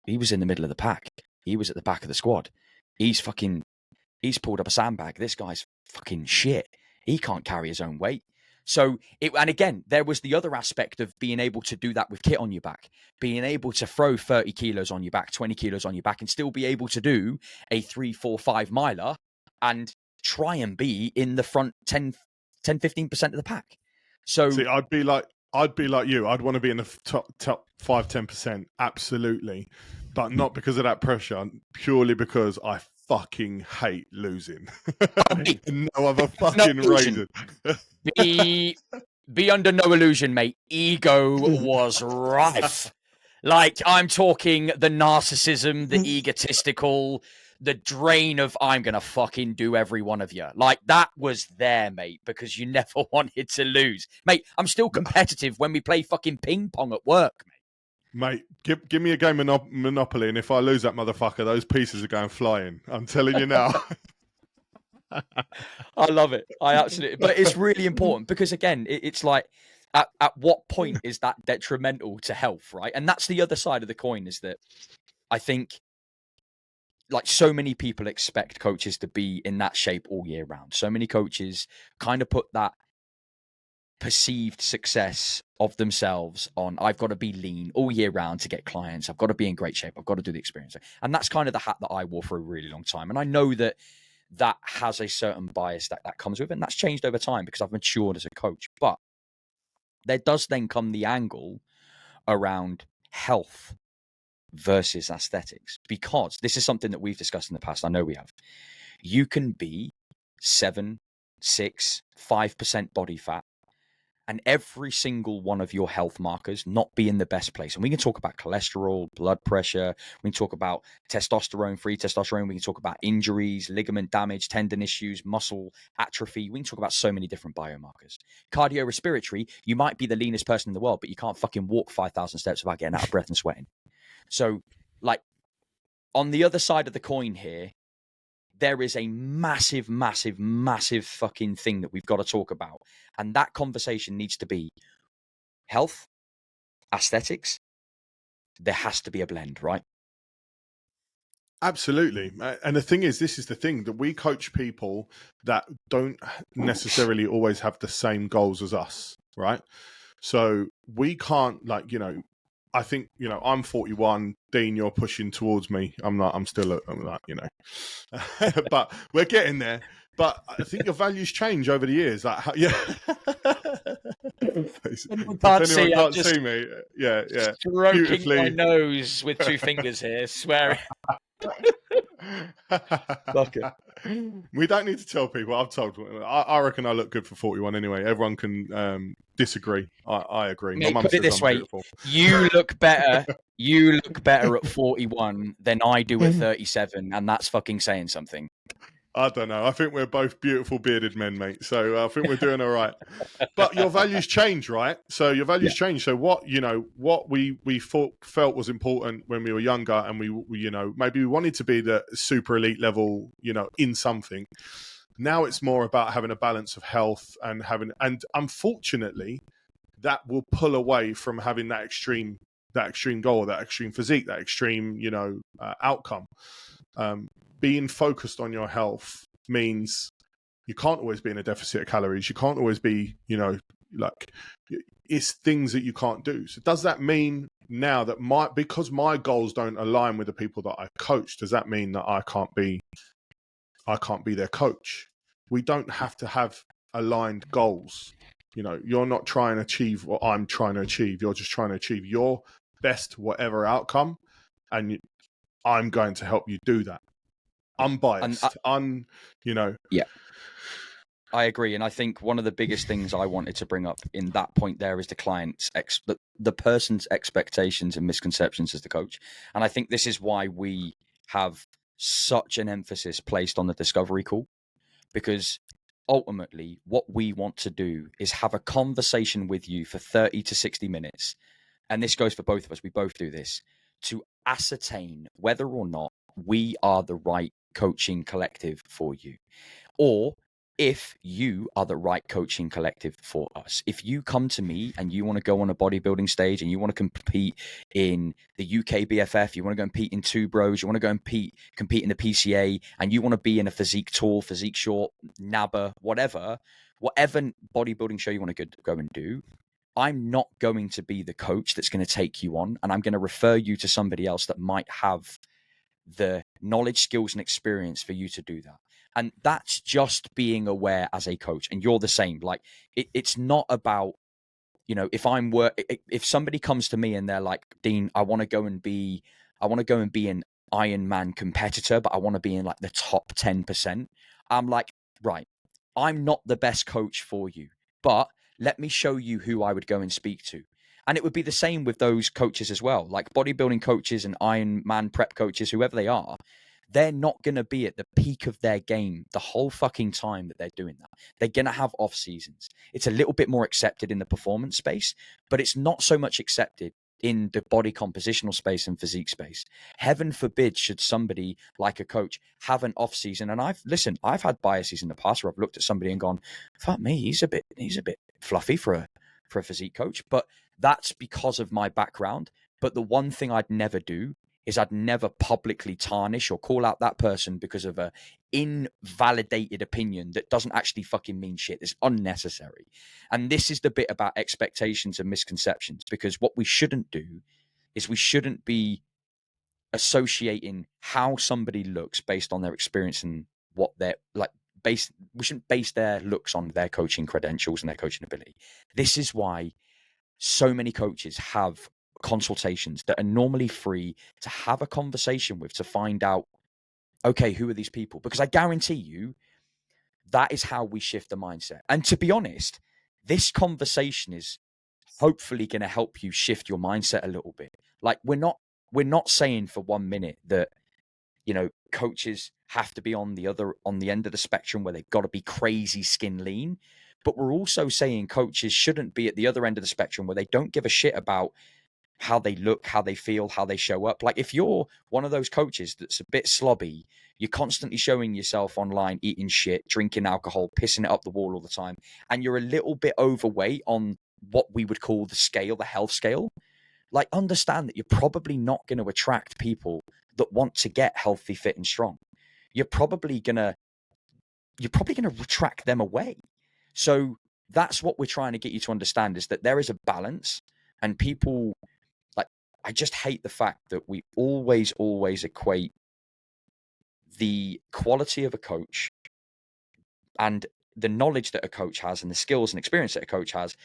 Speaker 1: he was in the middle of the pack. He was at the back of the squad. He's pulled up a sandbag. This guy's fucking shit. He can't carry his own weight. So and again, there was the other aspect of being able to do that with kit on your back, being able to throw 30 kilos on your back, 20 kilos on your back, and still be able to do a 3, 4, 5 miler and try and be in the front 10-15% of the pack. So
Speaker 2: see, I'd be like you. I'd want to be in the top 5-10%, absolutely, but not because of that pressure. Purely because I fucking hate losing. No other fucking reason.
Speaker 1: Be under no illusion, mate. Ego was rife. Like, I'm talking the narcissism, the egotistical, the drain of I'm going to fucking do every one of you. Like, that was there, mate, because you never wanted to lose. Mate, I'm still competitive when we play fucking ping pong at work, mate.
Speaker 2: Mate, give me a game of Monopoly, and if I lose that motherfucker, those pieces are going flying. I'm telling you now.
Speaker 1: I love it. I absolutely, but it's really important because again, it's like at what point is that detrimental to health, right? And that's the other side of the coin is that I think like so many people expect coaches to be in that shape all year round. So many coaches kind of put that perceived success of themselves on I've got to be lean all year round to get clients. I've got to be in great shape. I've got to do the experience. And that's kind of the hat that I wore for a really long time. And I know that that has a certain bias that comes with it. And that's changed over time because I've matured as a coach. But there does then come the angle around health versus aesthetics, because this is something that we've discussed in the past. I know we have. You can be 7, 6, 5% body fat and every single one of your health markers not be in the best place. And we can talk about cholesterol, blood pressure. We can talk about testosterone, free testosterone. We can talk about injuries, ligament damage, tendon issues, muscle atrophy. We can talk about so many different biomarkers. Cardiorespiratory, you might be the leanest person in the world, but you can't fucking walk 5,000 steps without getting out of breath and sweating. So, like, on the other side of the coin here, there is a massive, massive, massive fucking thing that we've got to talk about. And that conversation needs to be health, aesthetics. There has to be a blend, right?
Speaker 2: Absolutely. And the thing is, this is the thing that we coach people that don't necessarily always have the same goals as us, right? So we can't, like, you know, I think, you know, I'm 41, Dean, you're pushing towards me. I'm not, I'm still, I'm like, you know, but we're getting there. But I think your values change over the years. Like, yeah.
Speaker 1: Anyone
Speaker 2: If
Speaker 1: see,
Speaker 2: anyone can't see me, yeah,
Speaker 1: stroking
Speaker 2: beautifully.
Speaker 1: my nose with 2 fingers here, swearing. Fuck it.
Speaker 2: We don't need to tell people. I've told. I reckon I look good for 41 anyway. Everyone can disagree. I agree.
Speaker 1: Mate,
Speaker 2: My mum
Speaker 1: put it
Speaker 2: says
Speaker 1: this
Speaker 2: I'm
Speaker 1: way:
Speaker 2: beautiful.
Speaker 1: you look better. You look better at 41 than I do at 37, and that's fucking saying something.
Speaker 2: I don't know. I think we're both beautiful bearded men, mate. So I think we're doing all right. But your values change, right? So your values change. So what, you know, what we felt was important when we were younger, and we, you know, maybe we wanted to be the super elite level, you know, in something. Now it's more about having a balance of health and having, and unfortunately, that will pull away from having that extreme goal, that extreme physique, that extreme, you know, outcome. Being focused on your health means you can't always be in a deficit of calories. You can't always be, you know, like, it's things that you can't do. So does that mean now that because my goals don't align with the people that I coach, does that mean that I can't be their coach? We don't have to have aligned goals. You know, you're not trying to achieve what I'm trying to achieve. You're just trying to achieve your best, whatever outcome. And I'm going to help you do that. Unbiased, you know.
Speaker 1: Yeah, I agree. And I think one of the biggest things I wanted to bring up in that point there is the client's, the person's expectations and misconceptions as the coach. And I think this is why we have such an emphasis placed on the discovery call, because ultimately what we want to do is have a conversation with you for 30 to 60 minutes. And this goes for both of us. We both do this to ascertain whether or not we are the right coaching collective for you, or if you are the right coaching collective for us. If you come to me and you want to go on a bodybuilding stage and you want to compete in the UK BFF, you want to go and compete in Two Bros, you want to go and compete in the PCA, and you want to be in a physique tall, physique short, NABBA, whatever bodybuilding show you want to go and do, I'm not going to be the coach that's going to take you on, and I'm going to refer you to somebody else that might have the knowledge, skills, and experience for you to do that. And that's just being aware as a coach. And you're the same. Like it's not about, if somebody comes to me and they're like, Dean, I want to go and be an Ironman competitor, but I want to be in like the top 10%. I'm like, right, I'm not the best coach for you, but let me show you who I would go and speak to. And it would be the same with those coaches as well, like bodybuilding coaches and Ironman prep coaches, whoever they are. They're not going to be at the peak of their game the whole fucking time that they're doing that. They're going to have off seasons. It's a little bit more accepted in the performance space, but it's not so much accepted in the body compositional space and physique space. Heaven forbid should somebody like a coach have an off season. And I've had biases in the past where I've looked at somebody and gone, fuck me, he's a bit fluffy for a physique coach. But that's because of my background. But the one thing I'd never do is I'd never publicly tarnish or call out that person because of a invalidated opinion that doesn't actually fucking mean shit. It's unnecessary. And this is the bit about expectations and misconceptions, because what we shouldn't do is we shouldn't be associating how somebody looks based on their experience and what they're like. We shouldn't base their looks on their coaching credentials and their coaching ability. This is why so many coaches have consultations that are normally free to have a conversation with, to find out, okay, who are these people? Because I guarantee you that is how we shift the mindset. And to be honest, this conversation is hopefully going to help you shift your mindset a little bit. Like we're not saying for 1 minute that, coaches have to be on the end of the spectrum where they've got to be crazy skin lean. But we're also saying coaches shouldn't be at the other end of the spectrum where they don't give a shit about how they look, how they feel, how they show up. Like if you're one of those coaches that's a bit slobby, you're constantly showing yourself online, eating shit, drinking alcohol, pissing it up the wall all the time, and you're a little bit overweight on what we would call the scale, the health scale, like understand that you're probably not going to attract people that want to get healthy, fit, and strong. You're probably gonna attract them away. So that's what we're trying to get you to understand, is that there is a balance, and people, like, I just hate the fact that we always equate the quality of a coach and the knowledge that a coach has and the skills and experience that a coach has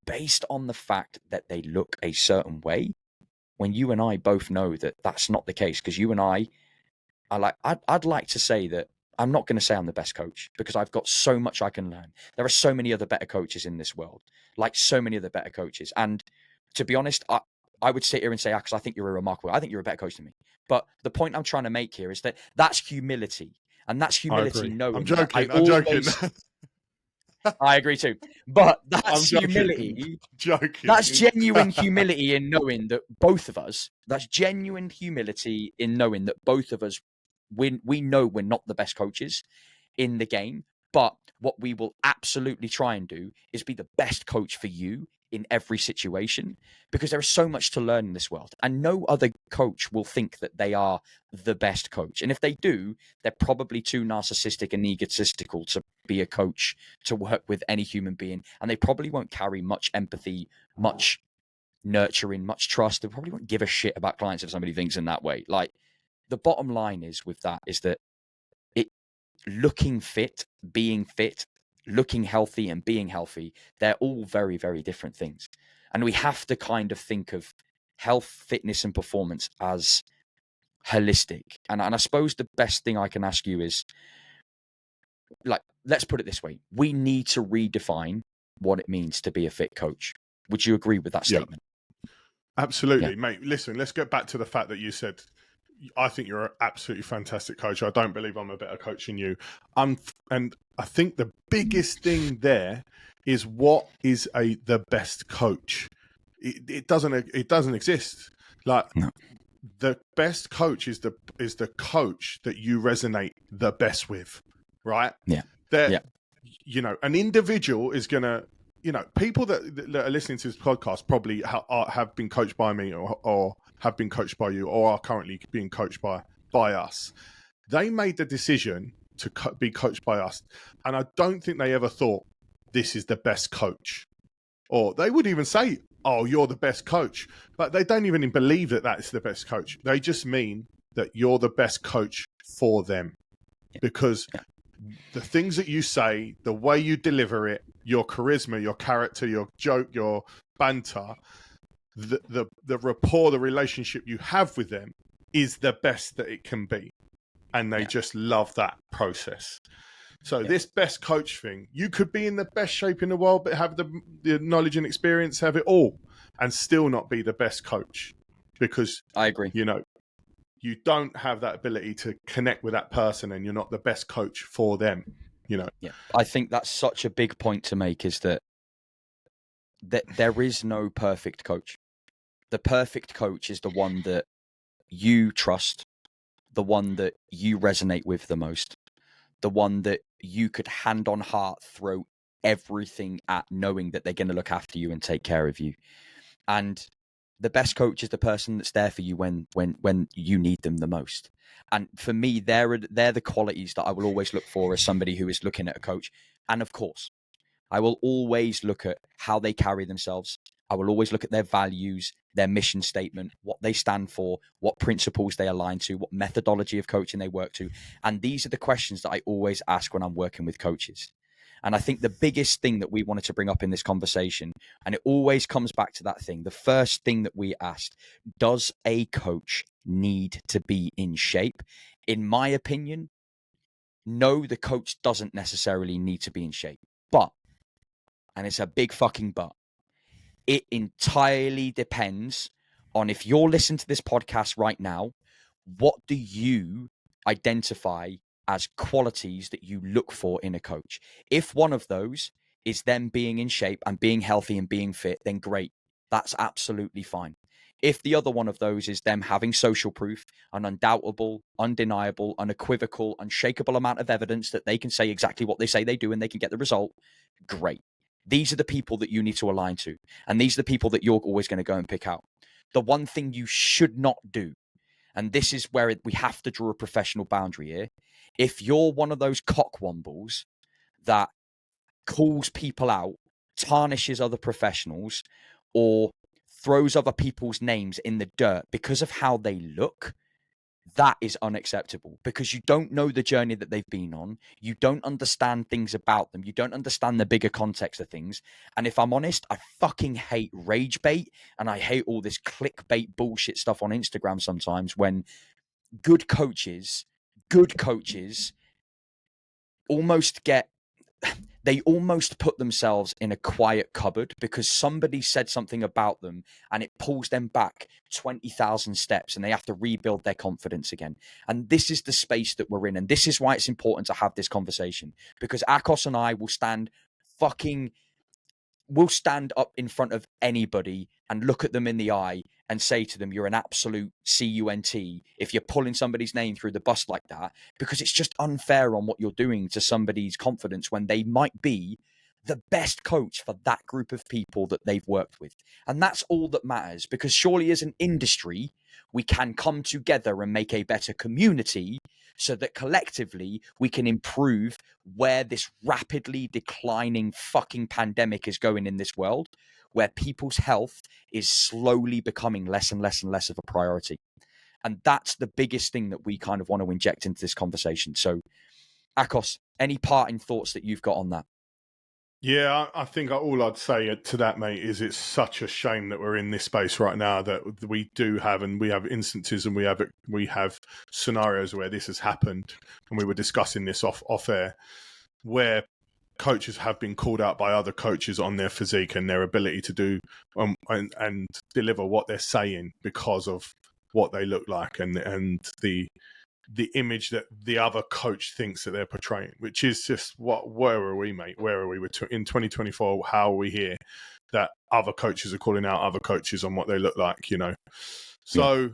Speaker 1: based on the fact that they look a certain way, when you and I both know that that's not the case. Because you and I are like, I'd like to say that I'm not going to say I'm the best coach, because I've got so much I can learn. There are so many other better coaches in this world, like so many other better coaches. And to be honest, I would sit here and say, because I think you're a remarkable, I think you're a better coach than me. But the point I'm trying to make here is that that's humility. And that's humility knowing
Speaker 2: I'm joking.
Speaker 1: that I agree too. But that's humility.
Speaker 2: Joking.
Speaker 1: That's genuine humility in knowing that both of us, that's genuine humility in knowing that both of us, we know we're not the best coaches in the game, but what we will absolutely try and do is be the best coach for you in every situation, because there is so much to learn in this world, and no other coach will think that they are the best coach. And if they do, they're probably too narcissistic and egotistical to be a coach, to work with any human being, and they probably won't carry much empathy, much nurturing, much trust. They probably won't give a shit about clients if somebody thinks in that way. Like, the bottom line is with that is that looking fit, being fit, looking healthy and being healthy, they're all very, very different things. And we have to kind of think of health, fitness, and performance as holistic. And I suppose the best thing I can ask you is, like, let's put it this way. We need to redefine what it means to be a fit coach. Would you agree with that statement?
Speaker 2: Absolutely, mate. Listen, let's get back to the fact that you said, I think you're an absolutely fantastic coach. I don't believe I'm a better coach than you. And I think the biggest thing there is, what is the best coach? It doesn't exist. Like, no. The best coach is the coach that you resonate the best with, right?
Speaker 1: Yeah.
Speaker 2: you know, an individual is going to, you know, people that are listening to this podcast probably have been coached by me or have been coached by you or are currently being coached by us. They made the decision to be coached by us. And I don't think they ever thought this is the best coach. Or they would even say, oh, you're the best coach. But they don't even believe that that's the best coach. They just mean that you're the best coach for them. Because the things that you say, the way you deliver it, your charisma, your character, your joke, your banter, the rapport, the relationship you have with them is the best that it can be. And they just love that process. So this best coach thing, you could be in the best shape in the world, but have the knowledge and experience, have it all, and still not be the best coach. Because
Speaker 1: I agree.
Speaker 2: You know, you don't have that ability to connect with that person and you're not the best coach for them, you know.
Speaker 1: Yeah. I think that's such a big point to make, is that there is no perfect coach. The perfect coach is the one that you trust, the one that you resonate with the most, the one that you could hand on heart throw everything at, knowing that they're going to look after you and take care of you. And the best coach is the person that's there for you when you need them the most. And for me, they're the qualities that I will always look for as somebody who is looking at a coach. And of course, I will always look at how they carry themselves. I will always look at their values, their mission statement, what they stand for, what principles they align to, what methodology of coaching they work to. And these are the questions that I always ask when I'm working with coaches. And I think the biggest thing that we wanted to bring up in this conversation, and it always comes back to that thing, the first thing that we asked, does a coach need to be in shape? In my opinion, no, the coach doesn't necessarily need to be in shape. But, and it's a big fucking but, it entirely depends on, if you're listening to this podcast right now, what do you identify as qualities that you look for in a coach? If one of those is them being in shape and being healthy and being fit, then great. That's absolutely fine. If the other one of those is them having social proof, an undoubtable, undeniable, unequivocal, unshakable amount of evidence that they can say exactly what they say they do and they can get the result, great. These are the people that you need to align to. And these are the people that you're always going to go and pick out. The one thing you should not do, and this is where we have to draw a professional boundary here, if you're one of those cockwombles that calls people out, tarnishes other professionals, or throws other people's names in the dirt because of how they look, that is unacceptable, because you don't know the journey that they've been on. You don't understand things about them. You don't understand the bigger context of things. And if I'm honest, I fucking hate rage bait, and I hate all this clickbait bullshit stuff on Instagram sometimes, when good coaches almost get, they almost put themselves in a quiet cupboard because somebody said something about them and it pulls them back 20,000 steps and they have to rebuild their confidence again. And this is the space that we're in. And this is why it's important to have this conversation, because Akos and I will stand up in front of anybody and look at them in the eye and say to them, you're an absolute cunt if you're pulling somebody's name through the bus like that, because it's just unfair on what you're doing to somebody's confidence when they might be the best coach for that group of people that they've worked with. And that's all that matters, because surely as an industry, we can come together and make a better community so that collectively we can improve where this rapidly declining fucking pandemic is going in this world, where people's health is slowly becoming less and less and less of a priority. And that's the biggest thing that we kind of want to inject into this conversation. So, Akos, any parting thoughts that you've got on that?
Speaker 2: Yeah, I think all I'd say to that, mate, is it's such a shame that we're in this space right now, that we do have, and we have instances and we have scenarios where this has happened, and we were discussing this off air, where coaches have been called out by other coaches on their physique and their ability to do and deliver what they're saying because of what they look like and the image that the other coach thinks that they're portraying, which is just where are we, mate? Where are we in 2024? How are we here that other coaches are calling out other coaches on what they look like, you know? So,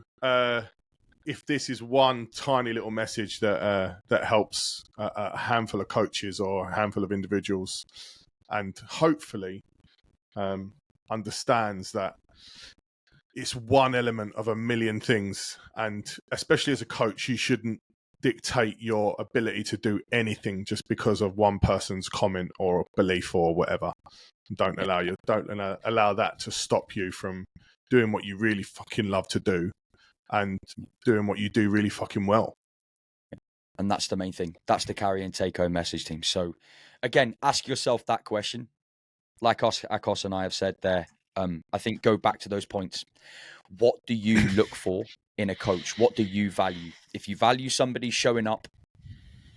Speaker 2: if this is one tiny little message that that helps a handful of coaches or a handful of individuals, and hopefully understands that it's one element of a million things, and especially as a coach, you shouldn't dictate your ability to do anything just because of one person's comment or belief or whatever. Don't allow that to stop you from doing what you really fucking love to do and doing what you do really fucking well.
Speaker 1: And that's the main thing. That's the carry and take home message, team. So again, ask yourself that question. Like Akos and I have said there, I think go back to those points. What do you look for in a coach? What do you value? If you value somebody showing up,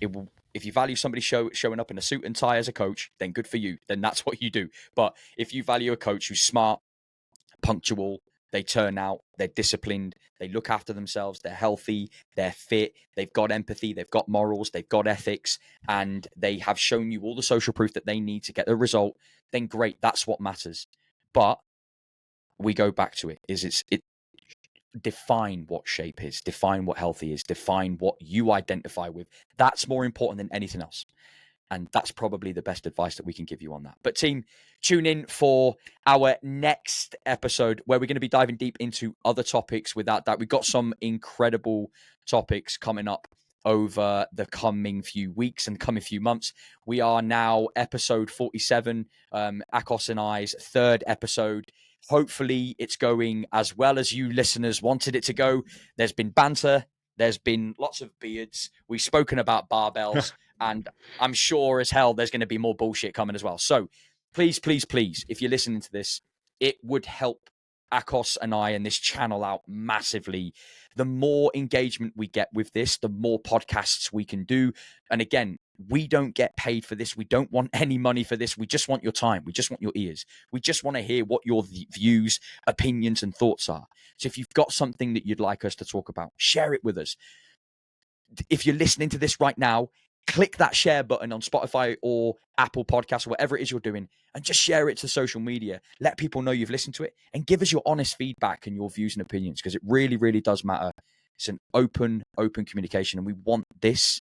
Speaker 1: if you value somebody showing up in a suit and tie as a coach, then good for you. Then that's what you do. But if you value a coach who's smart, punctual, they turn out, they're disciplined, they look after themselves, they're healthy, they're fit, they've got empathy, they've got morals, they've got ethics, and they have shown you all the social proof that they need to get the result, then great, that's what matters. But we go back to it, define what shape is, define what healthy is, define what you identify with. That's more important than anything else. And that's probably the best advice that we can give you on that. But team, tune in for our next episode where we're going to be diving deep into other topics. Without that, we've got some incredible topics coming up over the coming few weeks and coming few months. We are now episode 47, Akos and I's third episode. Hopefully it's going as well as you listeners wanted it to go. There's been banter. There's been lots of beards. We've spoken about barbells. And I'm sure as hell there's going to be more bullshit coming as well. So please, please, please, if you're listening to this, it would help Akos and I and this channel out massively. The more engagement we get with this, the more podcasts we can do. And again, we don't get paid for this. We don't want any money for this. We just want your time. We just want your ears. We just want to hear what your views, opinions, and thoughts are. So if you've got something that you'd like us to talk about, share it with us. If you're listening to this right now, click that share button on Spotify or Apple Podcasts or whatever it is you're doing, and just share it to social media. Let people know you've listened to it, and give us your honest feedback and your views and opinions, because it really, really does matter. It's an open communication, and we want this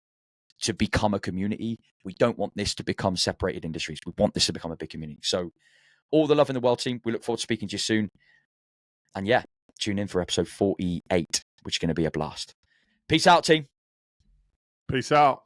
Speaker 1: to become a community. We don't want this to become separated industries. We want this to become a big community. So all the love in the world, team. We look forward to speaking to you soon. And yeah, tune in for episode 48, which is going to be a blast. Peace out, team.
Speaker 2: Peace out.